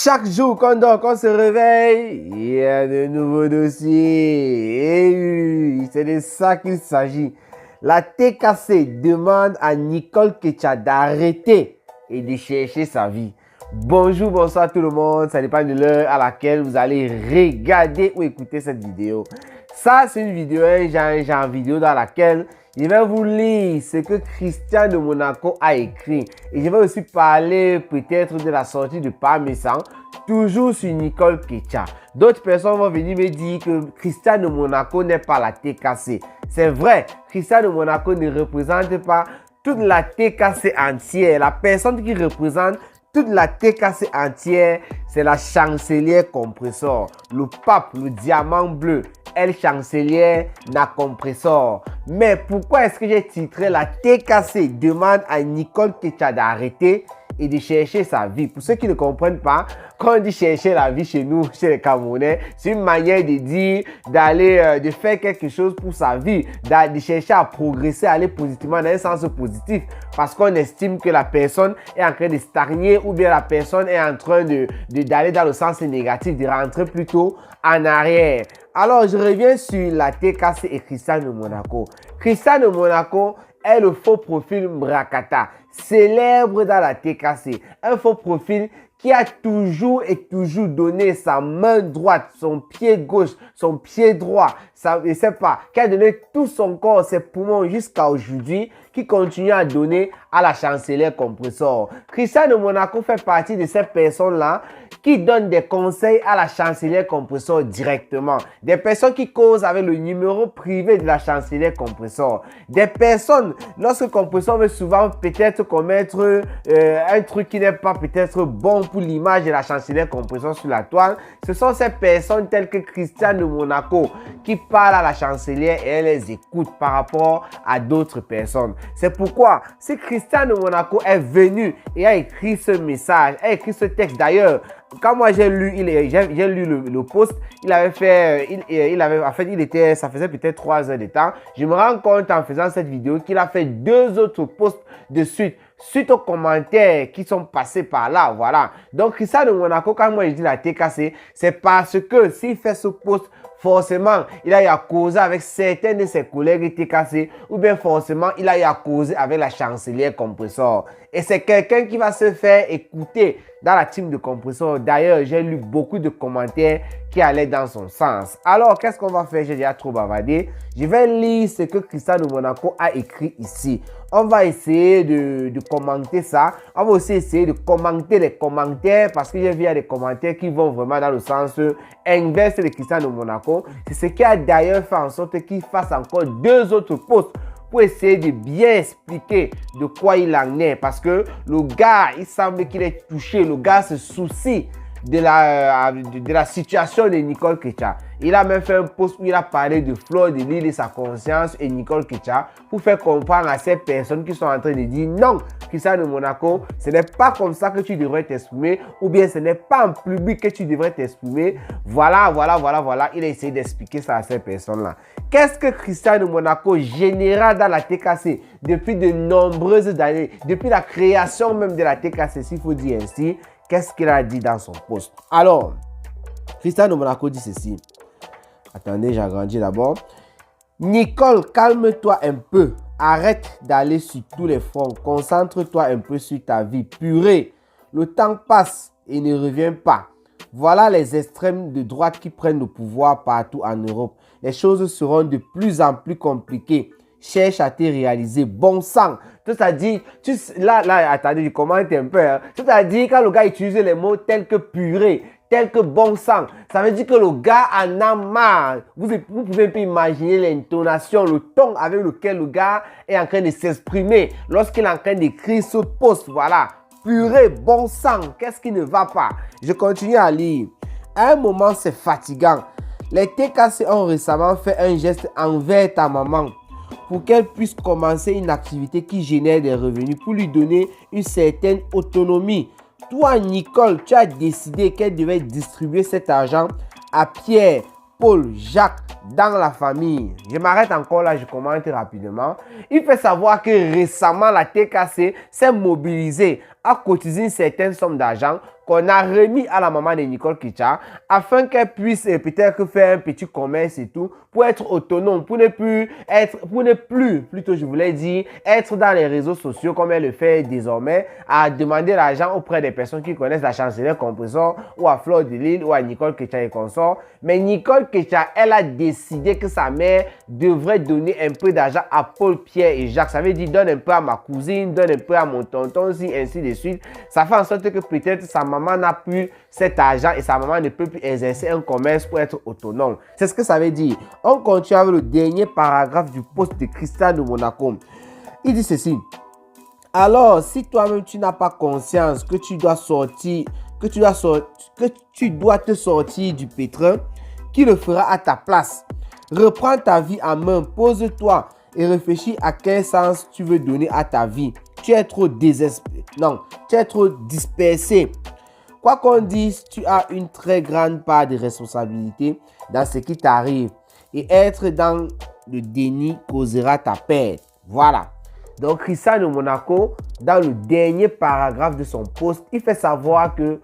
Chaque jour qu'on dort, qu'on se réveille, il y a de nouveaux dossiers. Et oui, c'est de ça qu'il s'agit. La TKC demande à Nicole Ketia d'arrêter et de chercher sa vie. Bonjour, bonsoir tout le monde. Ça dépend de l'heure à laquelle vous allez regarder ou écouter cette vidéo. Ça, c'est une vidéo, un genre vidéo dans laquelle je vais vous lire ce que Christian de Monaco a écrit. Et je vais aussi parler peut-être de la sortie de Parmesan, toujours sur Nicole Ketia. D'autres personnes vont venir me dire que Christian de Monaco n'est pas la TKC. C'est vrai, Christian de Monaco ne représente pas toute la TKC entière. La personne qui représente toute la TKC entière, c'est la chancelière compresseur, le pape, le diamant bleu, elle chancelière na compresseur. Mais pourquoi est-ce que j'ai titré la TKC demande à Nicole Ketia d'arrêter et de chercher sa vie? Pour ceux qui ne comprennent pas, quand on dit chercher la vie chez nous, chez les Camerounais, c'est une manière de dire d'aller, de faire quelque chose pour sa vie, de chercher à progresser, à aller positivement dans un sens positif, parce qu'on estime que la personne est en train de stagner ou bien la personne est en train d'aller dans le sens négatif, de rentrer plutôt en arrière. Alors, je reviens sur la TKC et Christian de Monaco. Christian de Monaco est le faux profil Mrakata, célèbre dans la TKC. Un faux profil qui a toujours donné sa main droite, son pied gauche, son pied droit, qui a donné tout son corps, ses poumons jusqu'à aujourd'hui, qui continue à donner à la chancelière compresseur. Christian de Monaco fait partie de ces personnes-là qui donnent des conseils à la chancelière compresseur directement. Des personnes qui causent avec le numéro privé de la chancelière compresseur. Des personnes, lorsque compresseur veut souvent peut-être commettre un truc qui n'est pas peut-être bon pour l'image de la chancelière compresseur sur la toile, ce sont ces personnes telles que Christian de Monaco qui parlent à la chancelière et elle les écoute par rapport à d'autres personnes. C'est pourquoi si Christian de Monaco est venu et a écrit ce message, a écrit ce texte d'ailleurs, quand moi j'ai lu, j'ai lu le post, il avait fait, ça faisait peut-être 3 heures de temps. Je me rends compte en faisant cette vidéo qu'il a fait 2 autres posts de suite aux commentaires qui sont passés par là, voilà. Donc Christian de Monaco, quand moi je dis la TKC, c'est parce que s'il fait ce post, forcément, il a eu à causer avec certains de ses collègues TKC ou bien forcément, il a eu à causer avec la chancelière compresseur. Et c'est quelqu'un qui va se faire écouter dans la team de compresseur. D'ailleurs, j'ai lu beaucoup de commentaires qui allaient dans son sens. Alors, qu'est-ce qu'on va faire? J'ai déjà trop bavardé. Je vais lire ce que Christian de Monaco a écrit ici. On va essayer de commenter ça. On va aussi essayer de commenter les commentaires parce que j'ai vu des commentaires qui vont vraiment dans le sens inverse de Christian de Monaco. C'est ce qui a d'ailleurs fait en sorte qu'il fasse encore 2 autres posts pour essayer de bien expliquer de quoi il en est. Parce que le gars, il semble qu'il est touché. Le gars se soucie de la situation de Nicole Ketia. Il a même fait un post où il a parlé de Fleur de Lys et sa conscience et Nicole Ketia pour faire comprendre à ces personnes qui sont en train de dire non, Christian de Monaco, ce n'est pas comme ça que tu devrais t'exprimer ou bien ce n'est pas en public que tu devrais t'exprimer. Voilà. Il a essayé d'expliquer ça à ces personnes-là. Qu'est-ce que Christian de Monaco généra dans la TKC depuis de nombreuses années, depuis la création même de la TKC, s'il faut dire ainsi? Qu'est-ce qu'il a dit dans son post? Alors, Christian de Monaco dit ceci. Attendez, j'agrandis d'abord. Nicole, calme-toi un peu. Arrête d'aller sur tous les fronts. Concentre-toi un peu sur ta vie. Purée, le temps passe et ne revient pas. Voilà les extrêmes de droite qui prennent le pouvoir partout en Europe. Les choses seront de plus en plus compliquées. Cherche à te réaliser. Bon sang. C'est-à-dire, là, attendez, je commente un peu. Hein. C'est-à-dire, quand le gars utilise les mots tels que purée, tels que bon sang, ça veut dire que le gars en a marre. Vous pouvez pas imaginer l'intonation, le ton avec lequel le gars est en train de s'exprimer lorsqu'il est en train d'écrire ce post. Voilà. Purée, bon sang, qu'est-ce qui ne va pas? Je continue à lire. À un moment, c'est fatigant. Les TKC ont récemment fait un geste envers ta maman pour qu'elle puisse commencer une activité qui génère des revenus pour lui donner une certaine autonomie. Toi, Nicole, tu as décidé qu'elle devait distribuer cet argent à Pierre, Paul, Jacques, dans la famille. Je m'arrête encore là, je commente rapidement. Il fait savoir que récemment, la TKC s'est mobilisée à cotiser une certaine somme d'argent qu'on a remis à la maman de Nicole Ketia afin qu'elle puisse peut-être faire un petit commerce et tout pour être autonome, pour ne plus, plutôt je voulais dire, être dans les réseaux sociaux comme elle le fait désormais, à demander l'argent auprès des personnes qui connaissent la chancelière Compressor ou à Fleur de Lille ou à Nicole Ketia et consorts. Mais Nicole Ketia, elle a décidé que sa mère devrait donner un peu d'argent à Paul, Pierre et Jacques. Ça veut dire donne un peu à ma cousine, donne un peu à mon tonton, ainsi de suite. Ça fait en sorte que peut-être sa maman n'a plus cet argent et sa maman ne peut plus exercer un commerce pour être autonome. C'est ce que ça veut dire. On continue avec le dernier paragraphe du post de Christian de Monaco. Il dit ceci. Alors, si toi-même tu n'as pas conscience que tu dois te sortir du pétrin, qui le fera à ta place? Reprends ta vie en main, pose-toi et réfléchis à quel sens tu veux donner à ta vie. Tu es trop désespéré. Non, tu es trop dispersé. Quoi qu'on dise, tu as une très grande part de responsabilité dans ce qui t'arrive. Et être dans le déni causera ta perte. Voilà. Donc, Christian de Monaco, dans le dernier paragraphe de son post, il fait savoir que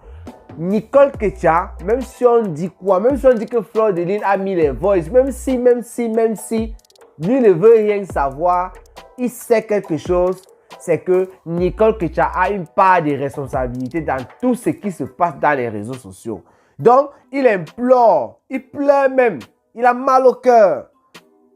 Nicole Ketia, même si on dit quoi, même si on dit que Fleur de Lille a mis les voices, même si, lui ne veut rien savoir, il sait quelque chose, c'est que Nicole Ketia a une part de responsabilité dans tout ce qui se passe dans les réseaux sociaux. Donc, il implore, il pleure même, il a mal au cœur.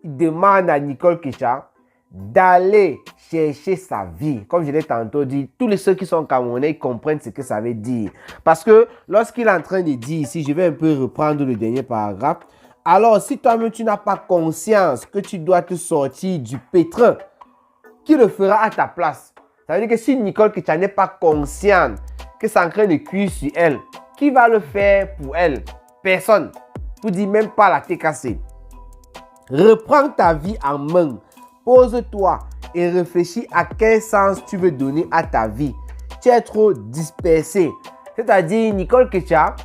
Il demande à Nicole Ketia d'aller chercher sa vie. Comme je l'ai tantôt dit, tous ceux qui sont camerounais comprennent ce que ça veut dire. Parce que lorsqu'il est en train de dire ici, je vais un peu reprendre le dernier paragraphe. Alors, si toi-même tu n'as pas conscience que tu dois te sortir du pétrin, qui le fera à ta place? Ça veut dire que si Nicole Ketia n'est pas consciente que c'est en train de cuire sur elle, qui va le faire pour elle? Personne. Pour dire même pas la TKC. Reprends ta vie en main. Pose-toi et réfléchis à quel sens tu veux donner à ta vie. Tu es trop dispersé. C'est-à-dire, Nicole Ketia,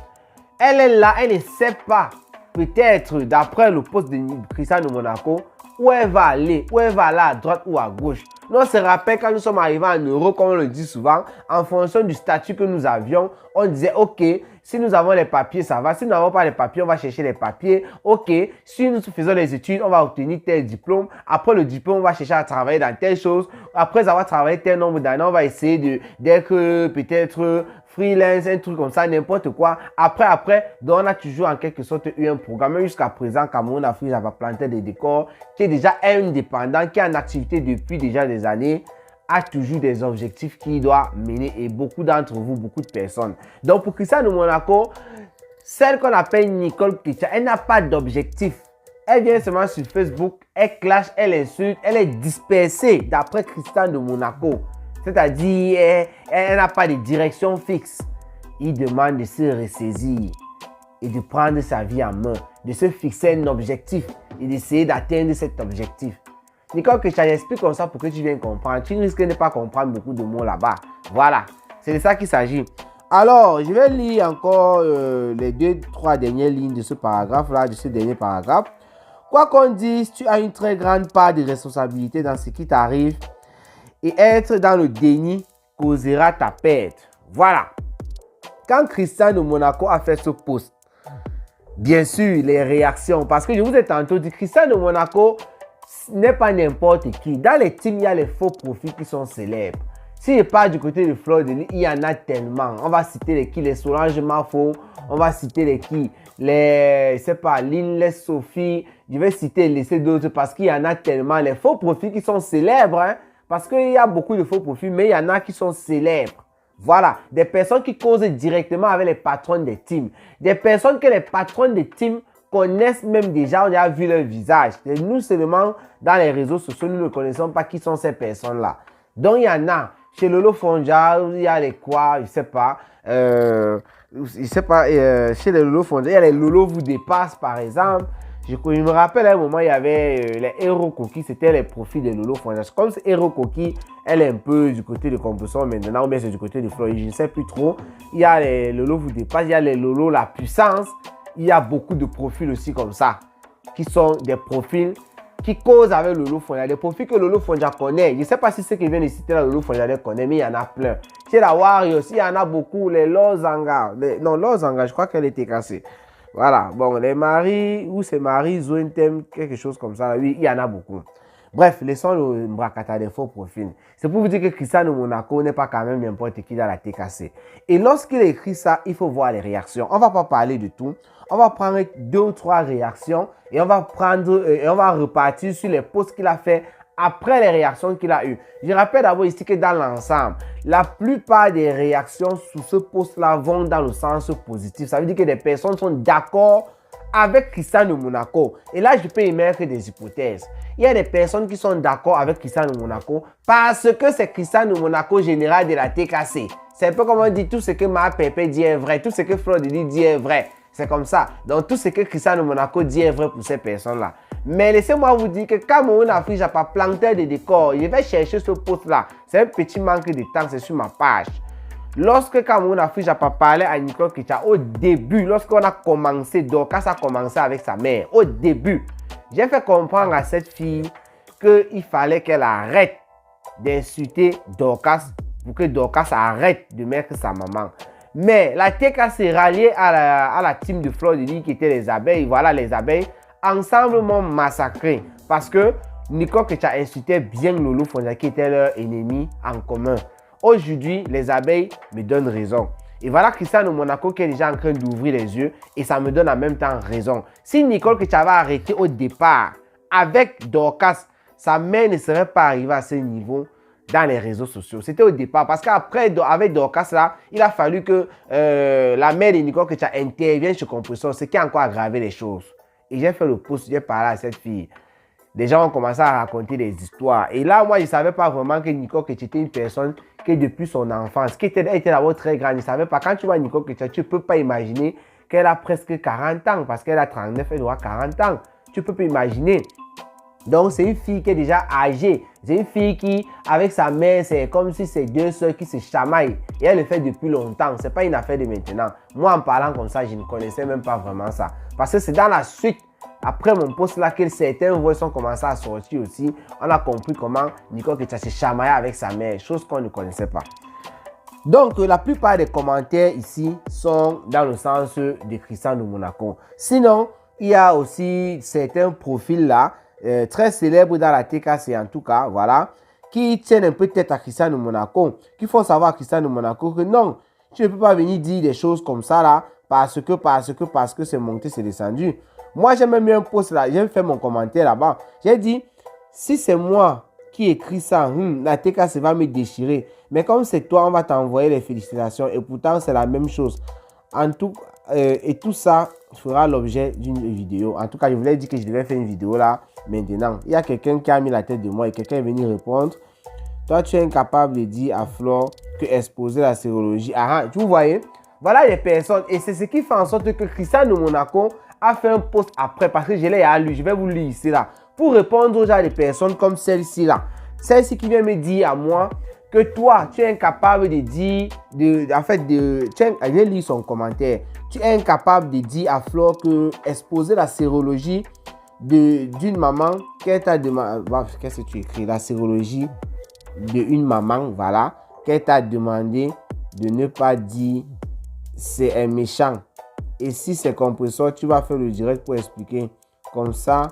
elle est là, elle ne sait pas, peut-être d'après le poste de Christian de Monaco, où elle va aller à droite ou à gauche. Nous, on se rappelle quand nous sommes arrivés en Europe, comme on le dit souvent, en fonction du statut que nous avions, on disait, ok, si nous avons les papiers, ça va. Si nous n'avons pas les papiers, on va chercher les papiers. Ok, si nous faisons les études, on va obtenir tel diplôme. Après le diplôme, on va chercher à travailler dans telle chose. Après avoir travaillé tel nombre d'années, on va essayer d'être peut-être freelance, un truc comme ça, n'importe quoi. Après, donc on a toujours en quelque sorte eu un programme. Même jusqu'à présent, Cameroun Afrique, ça va planter des décors, qui est déjà indépendant, qui est en activité depuis déjà des années, a toujours des objectifs qu'il doit mener et beaucoup d'entre vous, beaucoup de personnes. Donc pour Christian de Monaco, celle qu'on appelle Nicole Ketia, elle n'a pas d'objectif. Elle vient seulement sur Facebook, elle clash, elle insulte, elle est dispersée d'après Christian de Monaco. C'est-à-dire, elle n'a pas de direction fixe. Il demande de se ressaisir et de prendre sa vie en main, de se fixer un objectif et d'essayer d'atteindre cet objectif. Nicole Ketia, j'explique comme ça pour que tu viennes comprendre. Tu risques de ne pas comprendre beaucoup de mots là-bas. Voilà, c'est de ça qu'il s'agit. Alors, je vais lire encore les 2-3 dernières lignes de ce paragraphe-là, de ce dernier paragraphe. Quoi qu'on dise, tu as une très grande part de responsabilité dans ce qui t'arrive et être dans le déni causera ta perte. Voilà. Quand Christian de Monaco a fait ce post, bien sûr, les réactions, parce que je vous ai tantôt dit, Christian de Monaco n'est pas n'importe qui. Dans les teams, il y a les faux profils qui sont célèbres. Si je pars du côté de Fleur de Lille, il y en a tellement. On va citer les qui, les Solange Mafo, on va citer les qui, les, je sais pas, Lynn, les Sophie, je vais citer et laisser d'autres parce qu'il y en a tellement. Les faux profils qui sont célèbres, hein, parce qu'il y a beaucoup de faux profils, mais il y en a qui sont célèbres. Voilà, des personnes qui causent directement avec les patrons des teams. Des personnes que les patrons des teams connaissent même déjà, on a vu leur visage. Et nous seulement, dans les réseaux sociaux, nous ne connaissons pas qui sont ces personnes-là. Donc, il y en a. Chez Lolo Fonja, il y a les quoi, je sais pas. Chez les Lolo Fonja, il y a les Lolo vous dépassent, par exemple. Je me rappelle à un moment, il y avait les Hero Cookies, c'était les profils de Lolo Fonja. Comme Hero Cookie, elle est un peu du côté de Compression maintenant, ou bien c'est du côté de Floride, je ne sais plus trop. Il y a les Lolo vous dépassent, il y a les Lolo la puissance. Il y a beaucoup de profils aussi comme ça. qui sont des profils qui causent avec Lolo Fonja, des profils que Lolo Fonja connaît. Je ne sais pas si ceux qui viennent de citer là, Lolo Fonja les connaît, mais il y en a plein. Chez la Warriors, il y en a beaucoup, les Lozanga. Non, Lozanga, je crois qu'elle était cassée. Voilà, bon, les maris, ou c'est Marie, Zoentem, quelque chose comme ça, oui, il y en a beaucoup. Bref, laissons le Mbrakata des faux profils. C'est pour vous dire que Cristiano Monaco n'est pas quand même n'importe qui dans la TKC. Et lorsqu'il écrit ça, il faut voir les réactions. On ne va pas parler de tout. On va prendre 2 ou 3 réactions et on va repartir sur les posts qu'il a fait après les réactions qu'il a eues. Je rappelle d'abord ici que dans l'ensemble, la plupart des réactions sous ce post-là vont dans le sens positif. Ça veut dire que des personnes sont d'accord avec Cristiano Monaco. Et là, je peux émettre des hypothèses. Il y a des personnes qui sont d'accord avec Cristiano Monaco parce que c'est Cristiano Monaco général de la TKC. C'est un peu comme on dit, tout ce que Ma Pepe dit est vrai, tout ce que Flo dit est vrai. C'est comme ça. Donc, tout ce que Cristiano Monaco dit est vrai pour ces personnes-là. Mais laissez-moi vous dire que quand mon Afrique n'a pas planté de décor, je vais chercher ce post-là. C'est un petit manque de temps, c'est sur ma page. Lorsque Cameroun Afrique n'a pas parlé à Nicole Ketia, au début, lorsqu'on a commencé, Dorcas a commencé avec sa mère, au début, j'ai fait comprendre à cette fille qu'il fallait qu'elle arrête d'insulter Dorcas pour que Dorcas arrête de mettre sa maman. Mais la TK s'est ralliée à la team de Fleur de Lys qui était les abeilles. Voilà, les abeilles, ensemble m'ont massacré parce que Nicole Ketia insultait bien Lolo Fonja qui était leur ennemi en commun. Aujourd'hui, les abeilles me donnent raison. Et voilà Cristiano Monaco qui est déjà en train d'ouvrir les yeux et ça me donne en même temps raison. Si Nicole Ketia avait arrêté au départ avec Dorcas, sa mère ne serait pas arrivée à ce niveau dans les réseaux sociaux. C'était au départ parce qu'après, avec Dorcas là, il a fallu que la mère de Nicole Ketia intervienne chez Compressor, ce qui a encore aggravé les choses. Et j'ai fait le post, j'ai parlé à cette fille. Les gens ont commencé à raconter des histoires. Et là, moi, je ne savais pas vraiment que Nicole Ketia était une personne qui, depuis son enfance, qui était d'abord très grande. Je ne savais pas. Quand tu vois Nicole Ketia, tu ne peux pas imaginer qu'elle a presque 40 ans. Parce qu'elle a 39, elle doit 40 ans. Tu ne peux pas imaginer. Donc, c'est une fille qui est déjà âgée. C'est une fille qui, avec sa mère, c'est comme si c'est 2 soeurs qui se chamaillent. Et elle le fait depuis longtemps. Ce n'est pas une affaire de maintenant. Moi, en parlant comme ça, je ne connaissais même pas vraiment ça. Parce que c'est dans la suite, après mon post là, que certains voix sont commencés à sortir aussi. On a compris comment Nicole Ketia se chamaillait avec sa mère. Chose qu'on ne connaissait pas. Donc, la plupart des commentaires ici sont dans le sens de Cristiano Monaco. Sinon, il y a aussi certains profils là, très célèbres dans la TKC en tout cas, voilà, qui tiennent un peu tête à Cristiano Monaco, qui font savoir à Cristiano Monaco que non, tu ne peux pas venir dire des choses comme ça là, parce que c'est monté, c'est descendu. Moi, j'ai même mis un post là, j'ai fait mon commentaire là-bas. J'ai dit, si c'est moi qui écris ça, la TKC va me déchirer. Mais comme c'est toi, on va t'envoyer les félicitations. Et pourtant, c'est la même chose. Et tout ça fera l'objet d'une vidéo. En tout cas, je voulais dire que je devais faire une vidéo là maintenant. Il y a quelqu'un qui a mis la tête de moi et quelqu'un est venu répondre. Toi, tu es incapable de dire à Flore que exposer la sérologie. Ah, vous voyez, voilà les personnes. Et c'est ce qui fait en sorte que Cristiano Monaco a fait un post après. Parce que je l'ai à lui. Je vais vous lire ici là. Pour répondre aux gens des personnes comme celle-ci là. Celle-ci qui vient me dire à moi que toi, tu es incapable de dire, je vais lire son commentaire. Tu es incapable de dire à Flore que exposer la sérologie d'une maman, qu'elle t'a demandé, qu'est-ce que tu écris? La sérologie d'une maman, voilà, qu'elle t'a demandé de ne pas dire c'est un méchant. Et si c'est compresseur, tu vas faire le direct pour expliquer. Comme ça,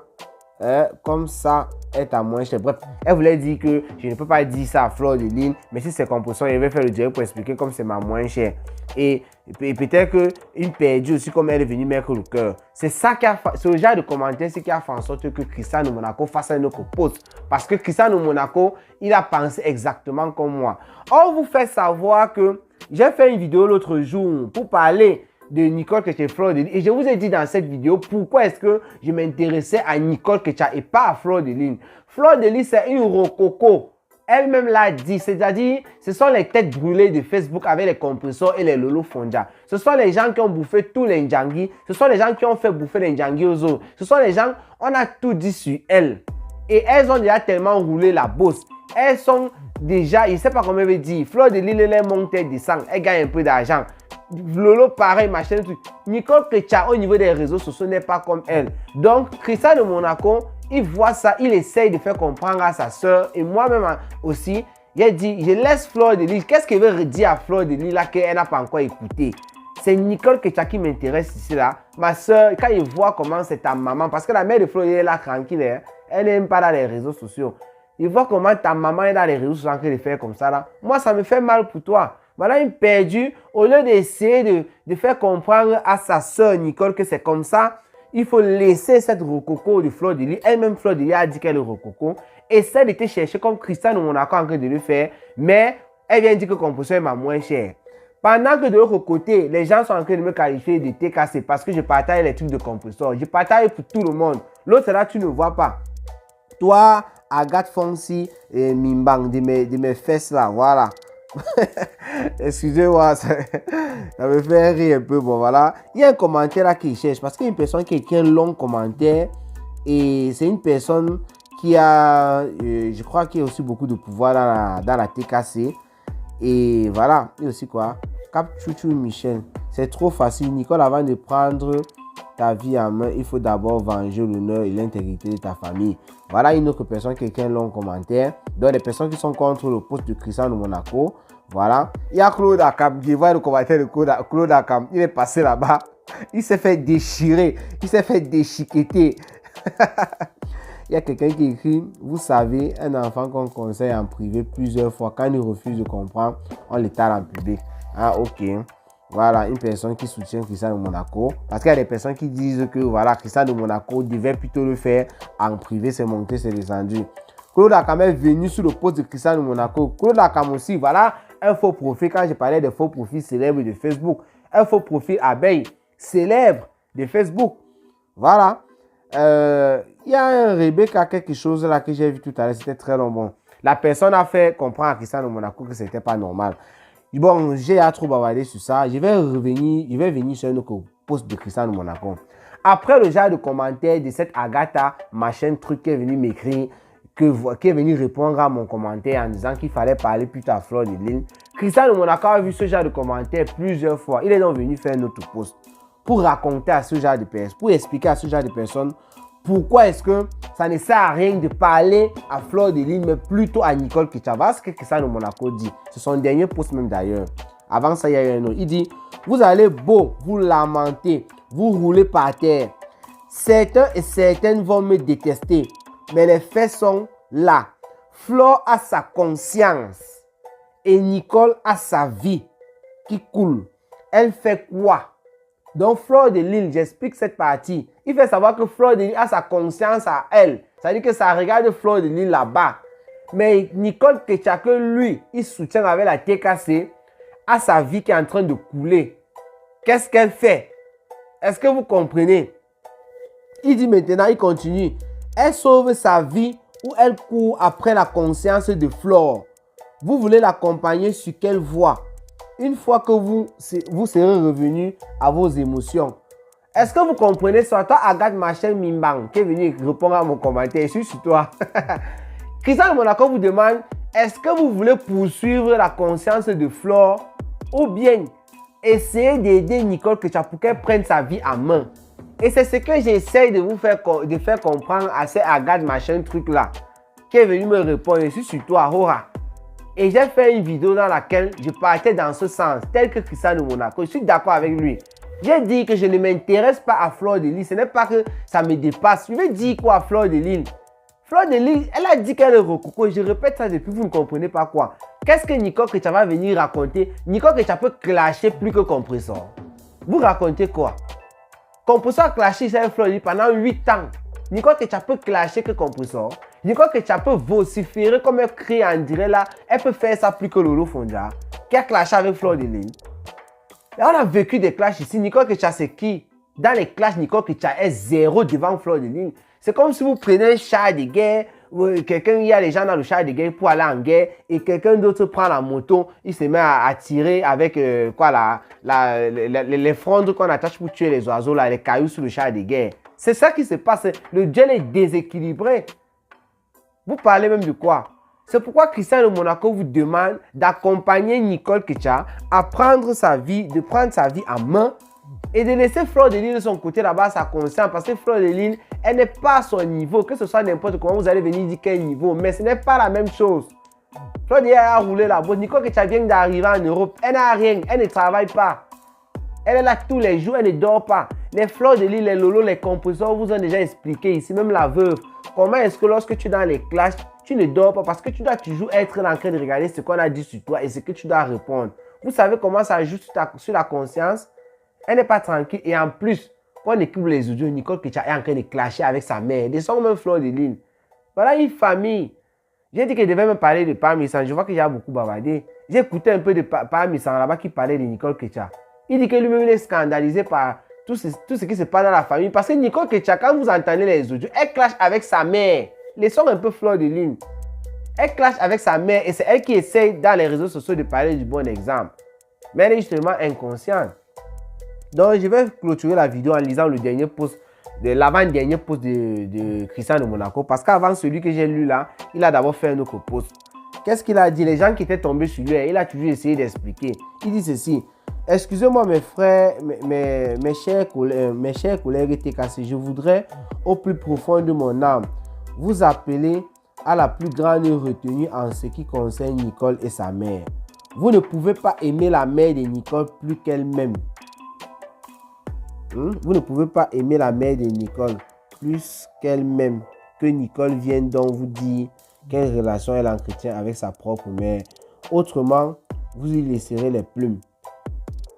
est à moins cher. Bref, elle voulait dire que je ne peux pas dire ça à Fleur de Lys, mais si c'est compresseur, je vais faire le direct pour expliquer comme c'est ma moins chère. Et peut-être qu'une perdue aussi, comme elle est venue mettre le cœur. C'est ça qui a fait, ce genre de commentaire, c'est qui a fait en sorte que Cristiano Monaco fasse un autre post. Parce que Cristiano Monaco, il a pensé exactement comme moi. On vous fait savoir que j'ai fait une vidéo l'autre jour pour parler de Nicole Ketia et Fleur de Lys. Et je vous ai dit dans cette vidéo pourquoi est-ce que je m'intéressais à Nicole Ketia et pas à Fleur de Lys. Fleur de Lys, c'est une rococo. Elle-même l'a dit, c'est-à-dire, ce sont les têtes brûlées de Facebook avec les compresseurs et les Lolo Fonja. Ce sont les gens qui ont bouffé tous les Ndjangi. Ce sont les gens qui ont fait bouffer les Ndjangi aux autres. Ce sont les gens, on a tout dit sur elle. Et elles ont déjà tellement roulé la bosse. Elles sont déjà, je ne sais pas comment je vais dire, Fleur de Lille, elle monte, elle descend, elle gagne un peu d'argent. Lolo, pareil, machin, truc. Nicole Ketia, au niveau des réseaux sociaux, n'est pas comme elle. Donc, Christian de Monaco, il voit ça, il essaye de faire comprendre à sa soeur et moi-même aussi. Il dit, je laisse Fleur de Lille. Qu'est-ce qu'elle veut dire à Fleur de Lille là qu'elle n'a pas encore écouté? C'est Nicole Ketia qui m'intéresse ici là. Ma soeur, quand il voit comment c'est ta maman, parce que la mère de Fleur, elle est là tranquille, hein, elle n'aime pas dans les réseaux sociaux. Il voit comment ta maman est dans les réseaux sociaux en train de faire comme ça là. Moi, ça me fait mal pour toi. Voilà une perdue. Au lieu d'essayer de faire comprendre à sa soeur Nicole que c'est comme ça, il faut laisser cette rococo de Fleur de Lille. Elle-même, Fleur de Lille a dit qu'elle est rococo. Essaie de te chercher comme Christian de Monaco en train de le faire. Mais elle vient dire que composition est ma moins chère. Pendant que de l'autre côté, les gens sont en train de me qualifier de TKC parce que je partage les trucs de compresseur. Je partage pour tout le monde. L'autre là, tu ne vois pas. Toi, Agathe Fonsi et Mimbang de mes fesses là, voilà. Excusez-moi, ça me fait rire un peu. Bon, voilà. Il y a un commentaire là qui cherche parce qu'il y a une personne qui a écrit un long commentaire et c'est une personne qui a, je crois qu'il y a aussi beaucoup de pouvoir dans la TKC. Et voilà, et aussi quoi, Cap Chouchou Michel, c'est trop facile. Nicole, avant de prendre ta vie en main, il faut d'abord venger l'honneur et l'intégrité de ta famille. Voilà une autre personne qui a écrit un long commentaire. Donc les personnes qui sont contre le poste de Christian de Monaco. Voilà. Il y a Claude Akam, je vois le commentaire de Claude Akam. Il est passé là-bas. Il s'est fait déchirer. Il s'est fait déchiqueter. Il y a quelqu'un qui écrit, vous savez, un enfant qu'on conseille en privé plusieurs fois, quand il refuse de comprendre, on l'étale en public. Ah, ok. Voilà, une personne qui soutient Christian de Monaco. Parce qu'il y a des personnes qui disent que voilà, Christian de Monaco devait plutôt le faire en privé, c'est monté, c'est descendu. Claude Akam est venu sur le poste de Christian de Monaco. Claude Akam aussi, voilà, un faux profil. Quand je parlais de faux profils célèbres de Facebook, un faux profil abeille célèbre de Facebook. Voilà. Il y a un Rebecca quelque chose là que j'ai vu tout à l'heure, c'était très long. Bon, la personne a fait comprendre à Christian de Monaco que c'était pas normal. Bon, j'ai trop bavardé sur ça. Je vais venir sur un autre post de Christian de Monaco. Après le genre de commentaire de cette Agatha, machin truc qui est venu m'écrire, qui est venu répondre à mon commentaire en disant qu'il fallait parler plutôt à Fleur de Lille. Christian de Monaco a vu ce genre de commentaire plusieurs fois. Il est donc venu faire un autre post pour raconter à ce genre de personnes, pour expliquer à ce genre de personnes pourquoi est-ce que ça ne sert à rien de parler à Fleur de Lille, mais plutôt à Nicole Ketia. Ce que Christian de Monaco dit. C'est son dernier post même d'ailleurs. Avant ça, il y a eu un autre. Il dit, vous allez beau, vous lamenter, vous rouler par terre. Certains et certaines vont me détester, mais les faits sont là. Fleur a sa conscience et Nicole a sa vie qui coule. Elle fait quoi? Donc, Fleur de Lille, j'explique cette partie. Il fait savoir que Fleur de Lille a sa conscience à elle. Ça veut dire que ça regarde Fleur de Lille là-bas. Mais Nicole Ketia, que lui, il soutient avec la TKC, a sa vie qui est en train de couler. Qu'est-ce qu'elle fait? Est-ce que vous comprenez? Il dit maintenant, il continue. Elle sauve sa vie ou elle court après la conscience de Fleur. Vous voulez l'accompagner sur quelle voie? Une fois que vous serez revenu à vos émotions. Est-ce que vous comprenez ça? Toi, Agathe Machin Mimbang, qui est venu répondre à mon commentaire, je suis sur toi. Christian de Monaco vous demande, est-ce que vous voulez poursuivre la conscience de Fleur ou bien essayer d'aider Nicole Ketia pour qu'elle prenne sa vie en main? Et c'est ce que j'essaie de vous faire comprendre à cette Agathe Machin truc là, qui est venu me répondre, je suis sur toi, Hora. Et j'ai fait une vidéo dans laquelle je partais dans ce sens, tel que Christian de Monaco. Je suis d'accord avec lui. J'ai dit que je ne m'intéresse pas à Fleur de Lille. Ce n'est pas que ça me dépasse. Je vais dire quoi à Fleur de Lille? Fleur de Lille, elle a dit qu'elle est rococo. Je répète ça depuis, vous ne comprenez pas quoi. Qu'est-ce que Nicole Ketia va venir raconter? Nicole Ketia peut clasher plus que Compressor. Vous racontez quoi? Compressor a clashé avec Fleur de Lille pendant 8 ans. Nicole Ketia peut clasher que Compressor. Nicole Ketia peut vociférer comme elle crie en direct là. Elle peut faire ça plus que Lolo Fonja, qui a clashé avec Fleur de Lille. Là, on a vécu des clashs ici. Nicole Ketia, c'est qui? Dans les clashs, Nicole Ketia est zéro devant Fleur de Lille. C'est comme si vous prenez un char de guerre. Il y a les gens dans le char de guerre pour aller en guerre. Et quelqu'un d'autre prend la moto. Il se met à tirer avec les frondes qu'on attache pour tuer les oiseaux, là, les cailloux sur le char de guerre. C'est ça qui se passe. Le duel est déséquilibré. Vous parlez même de quoi? C'est pourquoi Cristiano Monaco vous demande d'accompagner Nicole Kecha à prendre sa vie, de prendre sa vie en main et de laisser Fleur de Lys de son côté là-bas à sa conscience, parce que Fleur de Lys, elle n'est pas à son niveau, que ce soit n'importe comment, vous allez venir dire quel niveau, mais ce n'est pas la même chose. Fleur de Lys a roulé la boîte, Nicole Kecha vient d'arriver en Europe, elle n'a rien, elle ne travaille pas. Elle est là tous les jours, elle ne dort pas. Les Fleurs de Lys, les lolos, les compositeurs vous ont déjà expliqué ici, même la veuve. Comment est-ce que lorsque tu es dans les clashs, tu ne dors pas parce que tu dois toujours être là en train de regarder ce qu'on a dit sur toi et ce que tu dois répondre. Vous savez comment ça joue sur la conscience? Elle n'est pas tranquille et en plus, quand on écoute les audios, Nicole Kecha est en train de clasher avec sa mère. Ils sont même Fleur de Lys. Voilà une famille. J'ai dit qu'elle devait me parler de Parmesan. Je vois que j'ai beaucoup bavardé. J'ai écouté un peu de Parmesan là-bas qui parlait de Nicole Kecha. Il dit que lui-même il est scandalisé par tout ce qui se passe dans la famille. Parce que Nicole Kecha, quand vous entendez les audios, elle clash avec sa mère. Laissons un peu Fleur de Lys. Elle clash avec sa mère et c'est elle qui essaye dans les réseaux sociaux de parler du bon exemple. Mais elle est justement inconsciente. Donc je vais clôturer la vidéo en lisant le dernier post, l'avant-dernier post de Cristiano Monaco. Parce qu'avant celui que j'ai lu là, il a d'abord fait un autre post. Qu'est-ce qu'il a dit? Les gens qui étaient tombés sur lui, il a toujours essayé d'expliquer. Il dit ceci. Excusez-moi mes frères, mes chers collègues TKC, je voudrais au plus profond de mon âme vous appeler à la plus grande retenue en ce qui concerne Nicole et sa mère. Vous ne pouvez pas aimer la mère de Nicole plus qu'elle-même. Vous ne pouvez pas aimer la mère de Nicole plus qu'elle-même. Que Nicole vienne donc vous dire quelle relation elle entretient avec sa propre mère. Autrement, vous y laisserez les plumes.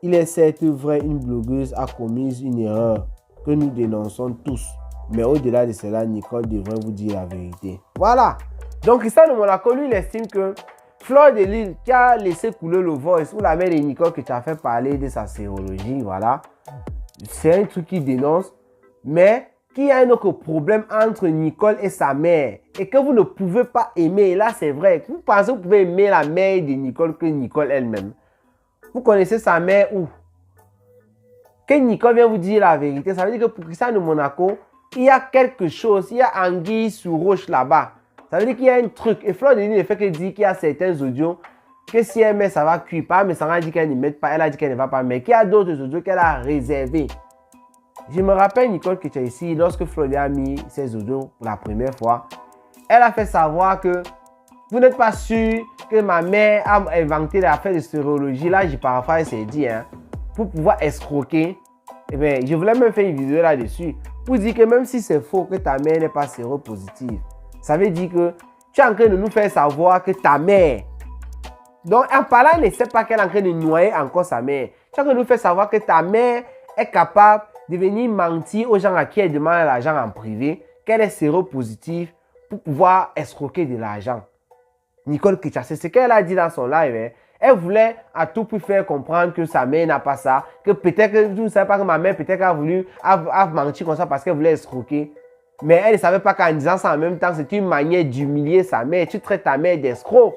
Il est certes vrai, une blogueuse a commis une erreur que nous dénonçons tous. Mais au-delà de cela, Nicole devrait vous dire la vérité. Voilà. Donc, Cristiano Monaco, lui, il estime que Fleur de Lys, qui a laissé couler le voice, ou la mère de Nicole, que tu as fait parler de sa sérologie, voilà. C'est un truc qu'il dénonce. Mais qu'il y a un autre problème entre Nicole et sa mère. Et que vous ne pouvez pas aimer. Et là, c'est vrai. Vous pensez que vous pouvez aimer la mère de Nicole que Nicole elle-même. Vous connaissez sa mère où? Que Nicole vient vous dire la vérité. Ça veut dire que pour Cristiano Monaco, il y a quelque chose. Il y a anguille sous roche là-bas. Ça veut dire qu'il y a un truc. Et Fleur de Lys ne fait que dire qu'il y a certains audios que si elle met, ça va cuire. Pas, mais ça a dit qu'elle ne met pas. Elle a dit qu'elle ne va pas. Mais qu'il y a d'autres audios qu'elle a réservés. Je me rappelle Nicole qui était ici. Lorsque Fleur de Lys a mis ses audios pour la première fois, elle a fait savoir que vous n'êtes pas sûr que ma mère a inventé l'affaire de sérologie. Là, j'ai parfois essayé de dire, pour pouvoir escroquer. Eh bien, je voulais même faire une vidéo là-dessus. Pour dire que même si c'est faux que ta mère n'est pas séropositive, ça veut dire que tu es en train de nous faire savoir que ta mère. Donc, en parlant, elle ne sait pas qu'elle est en train de noyer encore sa mère. Tu es en train de nous faire savoir que ta mère est capable de venir mentir aux gens à qui elle demande l'argent en privé, qu'elle est séropositive pour pouvoir escroquer de l'argent. Nicole Kecha, c'est ce qu'elle a dit dans son live. Hein. Elle voulait à tout prix faire comprendre que sa mère n'a pas ça, que peut-être que vous ne savez pas que ma mère peut-être a voulu mentir comme ça parce qu'elle voulait escroquer. Mais elle ne savait pas qu'en disant ça en même temps, c'est une manière d'humilier sa mère. Tu traites ta mère d'escroc.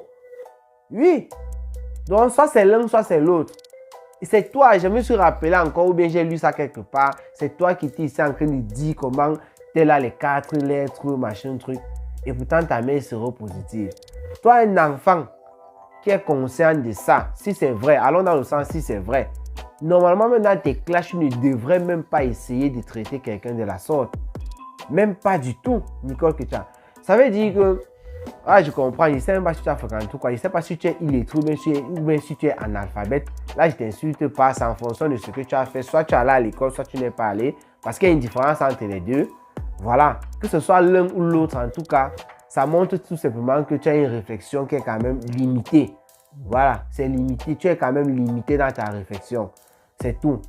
Oui. Donc, soit c'est l'un, soit c'est l'autre. Et c'est toi, je me suis rappelé encore, ou bien j'ai lu ça quelque part. C'est toi qui étais ici en train de dire comment t'es là les 4 lettres, machin, truc. Et pourtant, ta mère sera positive. Toi, un enfant qui est conscient de ça, si c'est vrai, allons dans le sens si c'est vrai. Normalement, même dans tes clashs, tu ne devrais même pas essayer de traiter quelqu'un de la sorte. Même pas du tout, Nicole Kecha. Ça veut dire que, ah, je comprends, je ne sais même pas si tu as fréquenté quoi, je ne sais pas si tu es illettré ou bien si tu es analphabète. Là, je ne t'insulte pas, c'est en fonction de ce que tu as fait. Soit tu es allé à l'école, soit tu n'es pas allé, parce qu'il y a une différence entre les deux. Voilà, que ce soit l'un ou l'autre, en tout cas, ça montre tout simplement que tu as une réflexion qui est quand même limitée. Voilà, c'est limité, tu es quand même limité dans ta réflexion. C'est tout.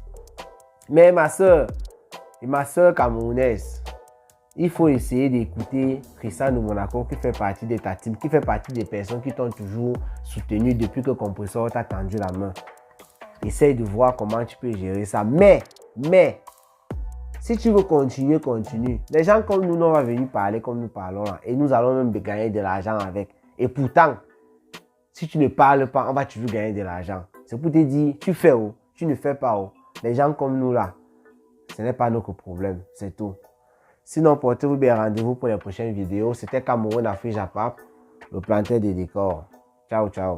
Mais ma soeur, et ma soeur camerounaise, il faut essayer d'écouter Cristiano Monaco qui fait partie de ta team, qui fait partie des personnes qui t'ont toujours soutenu depuis que Compressor t'a tendu la main. Essaye de voir comment tu peux gérer ça. Mais, si tu veux continuer, continue. Les gens comme nous, on va venir parler comme nous parlons là, et nous allons même gagner de l'argent avec. Et pourtant, si tu ne parles pas, on va toujours gagner de l'argent. C'est pour te dire, tu fais où, tu ne fais pas où. Les gens comme nous là, ce n'est pas notre problème, c'est tout. Sinon, portez-vous bien, rendez-vous pour les prochaines vidéos. C'était Cameroun Afrique Japap, le planteur des décors. Ciao, ciao.